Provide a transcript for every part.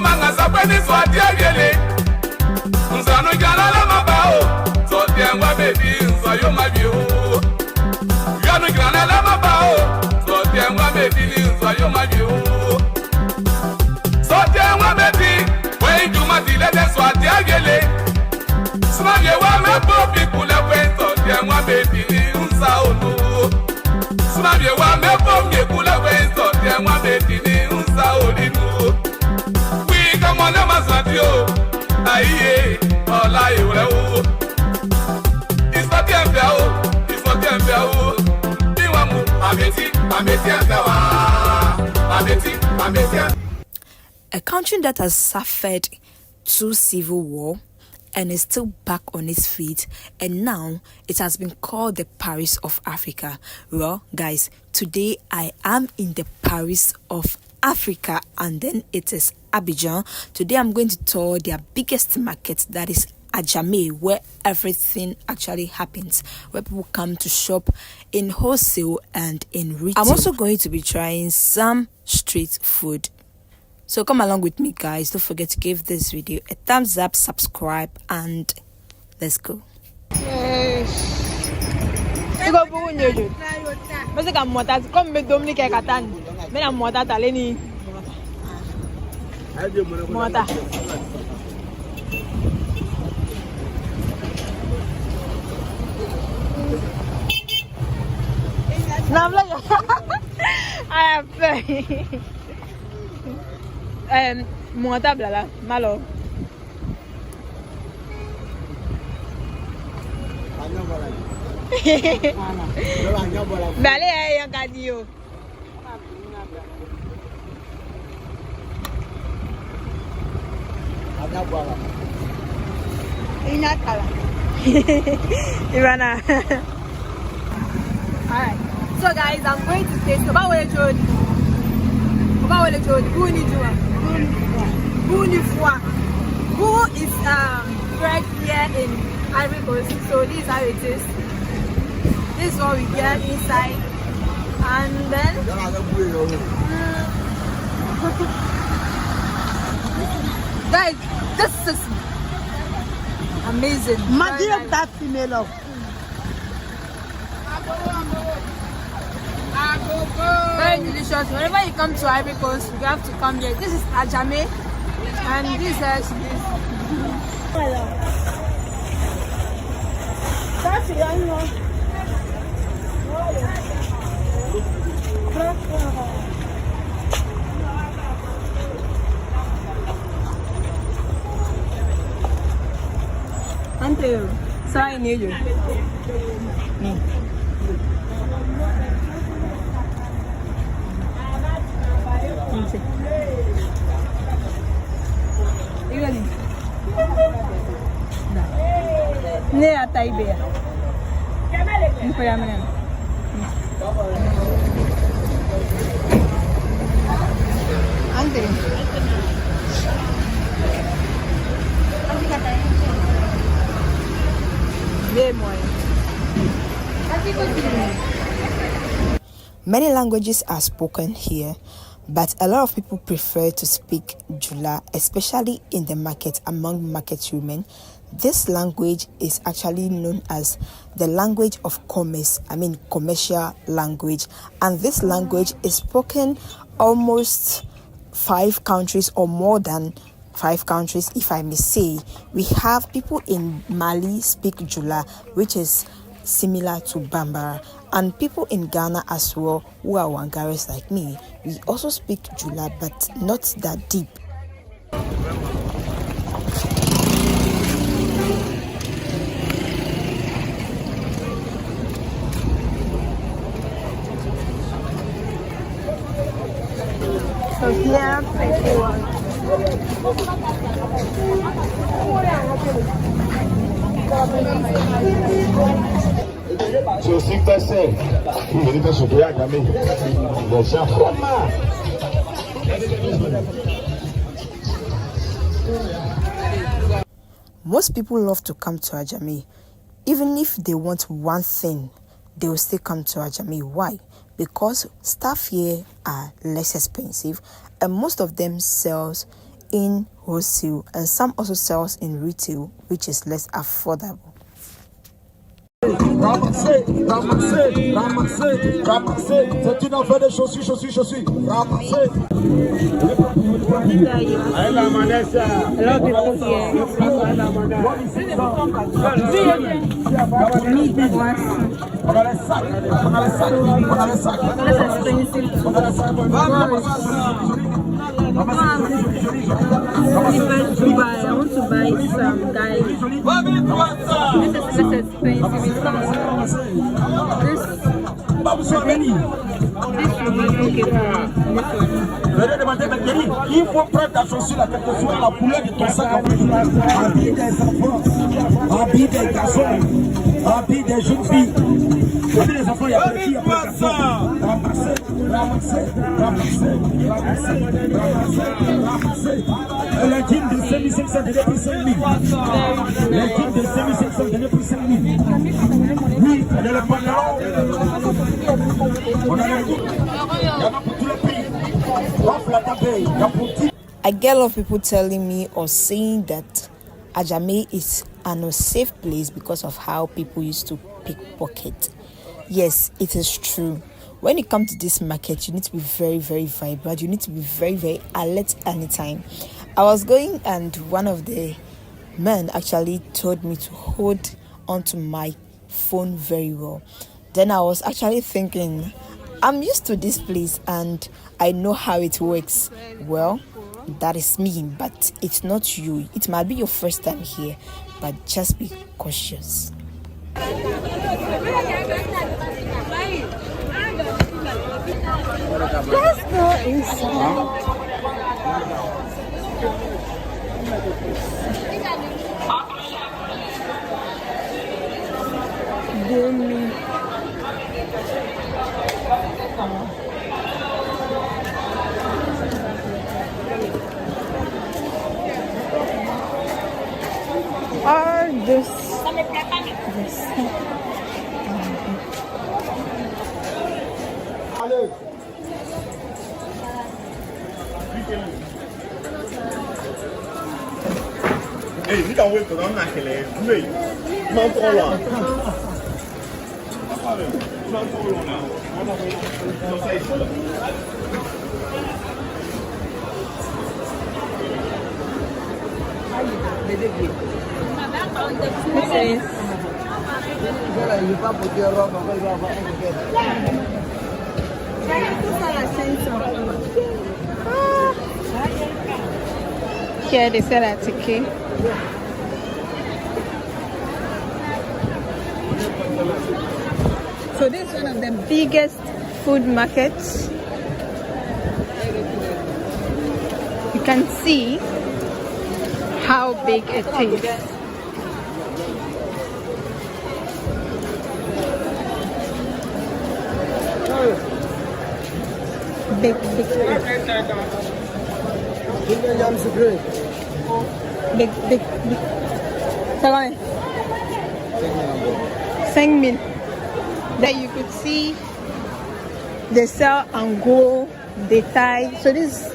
manga sapeni swati agele. Nsano jana la mabao. So tiengwa baby nsayo mabio. Yanu jana la mabao. So tiengwa baby nsayo mabio. So tiengwa baby. When you matile de swati agele. Smage wa me popi kule when so tiengwa baby nsao no. Smage wa me popi kule when so tiengwa baby nsao no. We come on the masatio. Aye, all I will. It's not the MPO, it's not the MPO. A country that has suffered 2 civil war and is still back on its feet, and now it has been called the Paris of Africa. Well, guys, today I am in the Paris of Africa, and then it is Abidjan. Today I'm going to tour their biggest market, that is Adjamé, where everything actually happens, where people come to shop in wholesale and in retail. I'm also going to be trying some street food, so come along with me, guys. Don't forget to give this video a thumbs up, subscribe, and let's go. I am monta blala malo. Bale yang kadio. Inakala. Ivana. Alright. So guys, I'm going to taste Buni foie. Who is bred here in Ivory Coast. So this is how it is. This is what we get inside. And then guys, this is amazing. Right, that female. Very delicious. Whenever you come to Ivory Coast, you have to come here. This is Adjamé, and this is this. That's the young one. Until so I need you. Ne ataibe. Mpaya Ante. Many languages are spoken here, but a lot of people prefer to speak Jula, especially in the market among market women. This language is actually known as the language of commerce, commercial language. And this language is spoken almost 5 countries or more than 5 countries, if I may say. We have people in Mali speak Jula, which is similar to Bambara, and people in Ghana as well who are Wangaris like me. We also speak Jula, but not that deep. So here, So Sita said, he was to Adjamé. Most people love to come to Adjamé. Even if they want one thing, they will still come to Adjamé. Why? Because stuff here are less expensive, and most of them sells in wholesale, and some also sells in retail, which is less affordable. Ramassez, ramassez, ramassez, ramassez. C'est une affaire de chaussures. Ramassez. On a les sacs. I want to buy some, guys. This is expensive. This should be okay for Il faut prendre attention à quelque soit la couleur de ton sac. Habille des enfants, habille des garçons, habille des jeunes filles. Habille des enfants, il y a des filles, il y a des garçons. Ramassez. Le jean de 5500 de plus 5000. Le jean de 5500 de plus 5000. Oui, on a le pantalon. On a le goût. Il y a pour tous les pays. I get a lot of people telling me or saying that Adjamé is an unsafe place because of how people used to pickpocket. Yes, it is true. When you come to this market, you need to be very, very vibrant. You need to be very, very alert anytime. I was going and one of the men actually told me to hold onto my phone very well. Then I was actually thinking, I'm used to this place and I know how it works. Well, that is me, but it's not you. It might be your first time here, but just be cautious. Let's go inside. This. Allez. Hey, you don't wait for them not to leave. Wait. Not for long. Not for long now. Don't say so. Here they sell a ticket. So this is one of the biggest food markets. You can see how big it is. Big. Big. Ça va? 5,000. There you could see they sell and go, they tie. So this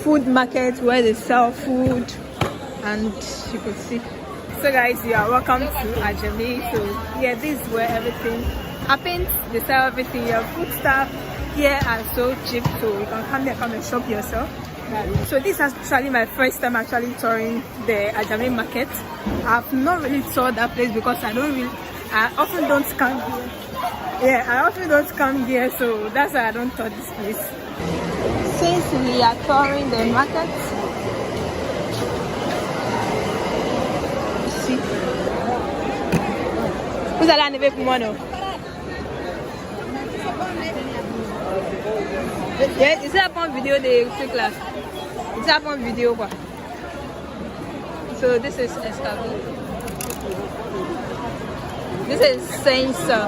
food market where they sell food, and you could see. So guys, you are welcome to Adjamé. So yeah, this is where everything happens. They sell everything. Your food stuff here are so cheap, so you can come here, come and shop yourself. So this is actually my first time actually touring the Adjamé Market. I've not really toured that place because I often don't come here. Yeah, I often don't come here, so that's why I don't tour this place. Since we are touring the market, see, vous allez en avec moi, non? Yeah, c'est la première vidéo des trucs là. C'est la première vidéo quoi. So this is escargot. This is Saint-Sir.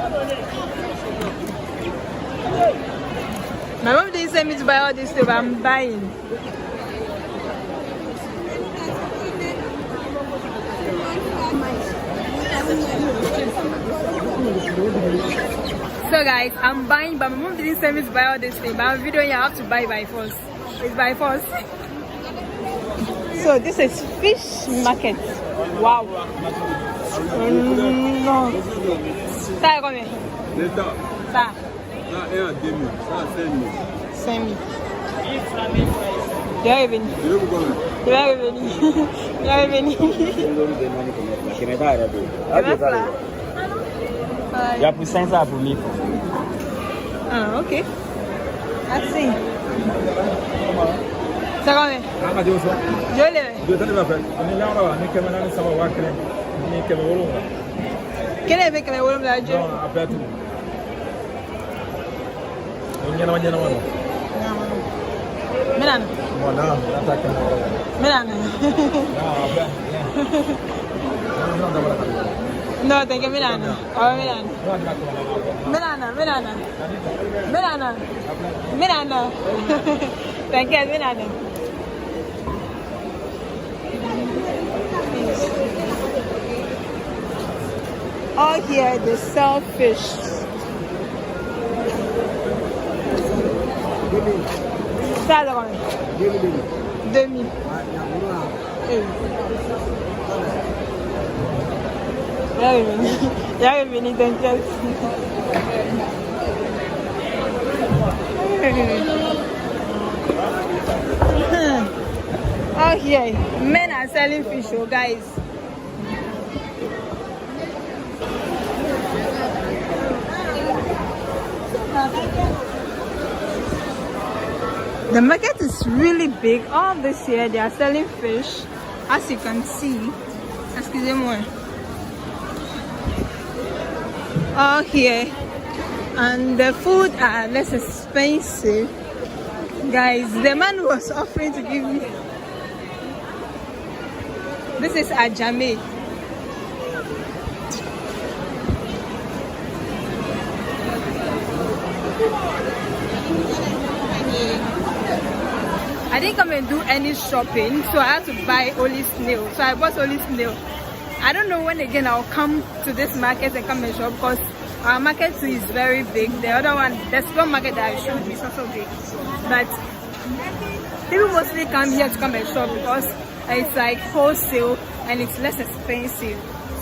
My mom didn't send me to buy all this stuff, I'm buying. So guys, I'm buying, but my mom didn't send me to buy all this thing. But I'm videoing, I have to buy by force. It's by force. So this is fish market. Wow. Non. Ça est combien? Ça. Ça est à 2000. Ça à 5000. 5000. Il est revenu. Il est revenu. Il est revenu. Il y a pour 500 pour 1000. Ah, ok. Merci. C'est combien? Je l'ai. Quel est avec les volumes de la Dieu? Milan. Milan. No, thank you, Milan. Oh, Milan. Milan. Thank you, Milan. All here they sell fish. Ça, alors, 2000. Il est revenu, t'inquiète. Oh yeah, men are selling fish, oh guys. The market is really big. All this year they are selling fish, as you can see. Excusez-moi. All here, and the food are less expensive. Guys, the man was offering to give me. This is Adjamé. I didn't come and do any shopping, so I had to buy only snail. So I bought only snail. I don't know when again I'll come to this market and come and shop, because our market too is very big. The other one, the supermarket that I showed you is also big. But people mostly come here to come and shop because it's like wholesale and it's less expensive.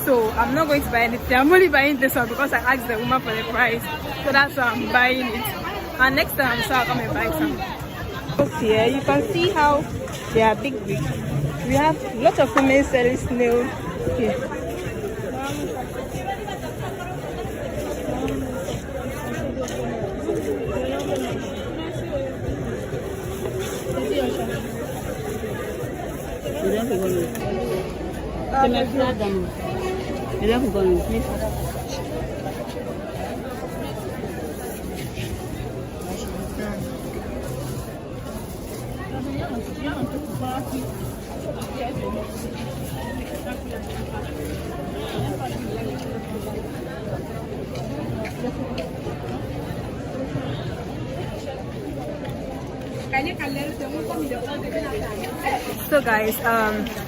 So I'm not going to buy anything. I'm only buying this one because I asked the woman for the price. So that's why I'm buying it. And next time I'm sure I'll come and buy some. Here you can see how they are big. We have lots of women selling snail here. So guys,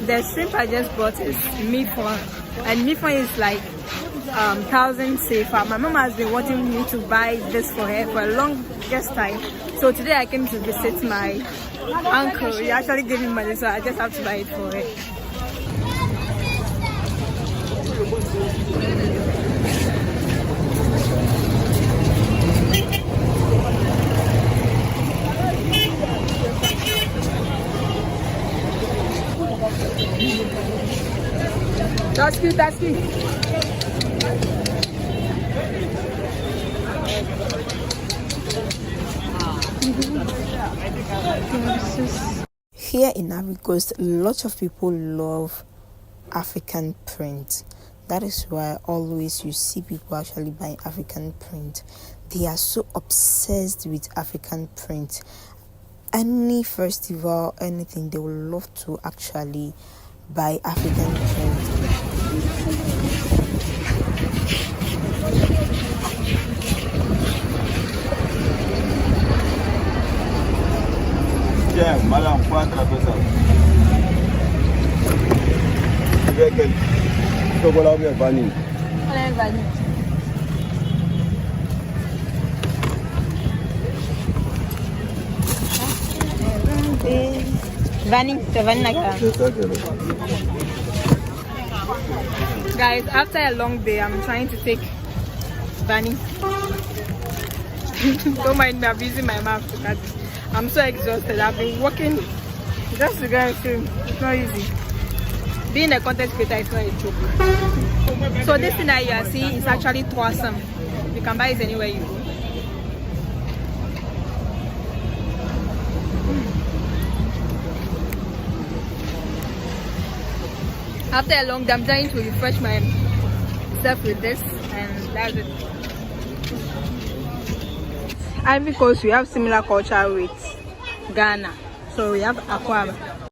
the shrimp I just bought is mifon, and mifon is like 1,000 sefa. My mom has been wanting me to buy this for her for a longest time. So today I came to visit my uncle. He actually gave me money, so I just have to buy it for her. That's cute, that's cute. Here in Ivory Coast, lots of people love African print. That is why always you see people actually buying African print. They are so obsessed with African print. Any festival, anything, they would love to actually buy African print. Yeah, madame, faut attraper ça. Avec quel chocolat ou bien vanille? Vanille. Guys, after a long day, I'm trying to take Vanny. Don't mind me, I'm using my mouth to cut. I'm so exhausted. I've been working just to get a film. It's not easy. Being a content creator is not a joke. So this thing that you are seeing is actually awesome. You can buy it anywhere you go. After a long day, I'm trying to refresh myself with this, and that's it. Ivory Coast, we have similar culture with Ghana. So we have Aquaba.